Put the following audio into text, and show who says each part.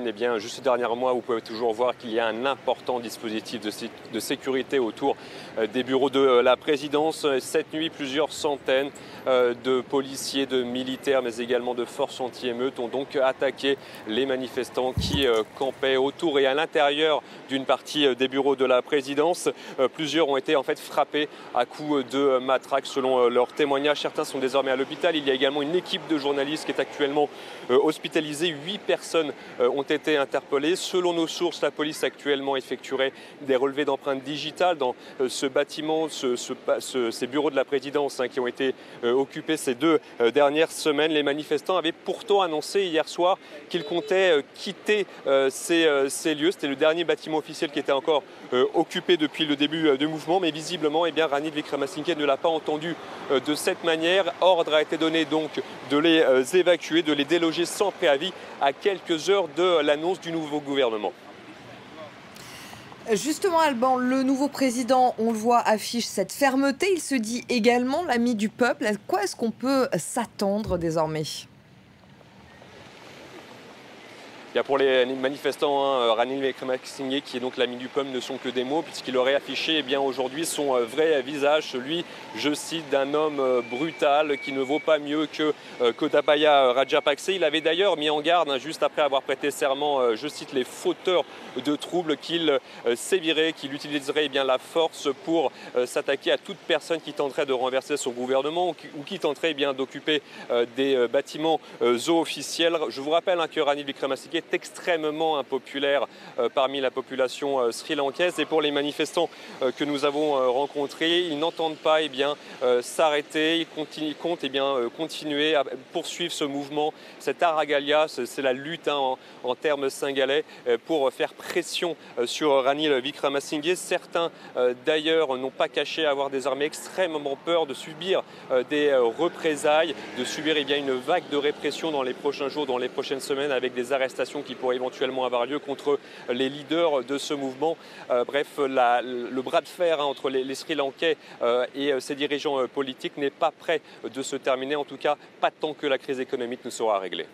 Speaker 1: Eh bien, juste ces derniers mois, vous pouvez toujours voir qu'il y a un important dispositif de sécurité autour des bureaux de la présidence. Cette nuit, plusieurs centaines de policiers, de militaires, mais également de forces anti-émeutes ont donc attaqué les manifestants qui campaient autour et à l'intérieur d'une partie des bureaux de la présidence. Plusieurs ont été en fait frappés à coups de matraque selon leurs témoignages. Certains sont désormais à l'hôpital. Il y a également une équipe de journalistes qui est actuellement hospitalisée. 8 personnes ont été interpellées. Selon nos sources, la police actuellement effectuerait des relevés d'empreintes digitales dans ce bâtiment, ces bureaux de la présidence qui ont été occupés ces 2 dernières semaines. Les manifestants avaient pourtant annoncé hier soir qu'ils comptaient quitter ces lieux. C'était le dernier bâtiment officiel qui était encore occupé depuis le début du mouvement, mais visiblement, Ranil Wickremesinghe ne l'a pas entendu de cette manière. Ordre a été donné donc de les évacuer, de les déloger sans préavis à quelques heures de l'annonce du nouveau gouvernement.
Speaker 2: Justement, Alban, le nouveau président, on le voit, affiche cette fermeté. Il se dit également l'ami du peuple. À quoi est-ce qu'on peut s'attendre désormais ?
Speaker 1: Pour les manifestants, Ranil Wickremesinghe, qui est donc l'ami du peuple, ne sont que des mots, puisqu'il aurait affiché aujourd'hui son vrai visage, celui, je cite, d'un homme brutal qui ne vaut pas mieux que Gotabaya Rajapakse. Il avait d'ailleurs mis en garde, juste après avoir prêté serment, je cite, les fauteurs de troubles, qu'il sévirait, qu'il utiliserait la force pour s'attaquer à toute personne qui tenterait de renverser son gouvernement ou qui tenterait d'occuper des bâtiments officiels. Je vous rappelle que Ranil Wickremesinghe est extrêmement impopulaire parmi la population sri-lankaise, et pour les manifestants que nous avons rencontrés, ils n'entendent pas s'arrêter, ils comptent continuer à poursuivre ce mouvement, cette Aragalia, c'est la lutte en termes singalais, pour faire pression sur Ranil Wickremesinghe. Certains d'ailleurs n'ont pas caché avoir désormais extrêmement peur de subir des représailles, de subir une vague de répression dans les prochains jours, dans les prochaines semaines, avec des arrestations qui pourraient éventuellement avoir lieu contre les leaders de ce mouvement. Bref, le bras de fer entre les Sri Lankais et ses dirigeants politiques n'est pas prêt de se terminer, en tout cas pas tant que la crise économique ne sera réglée.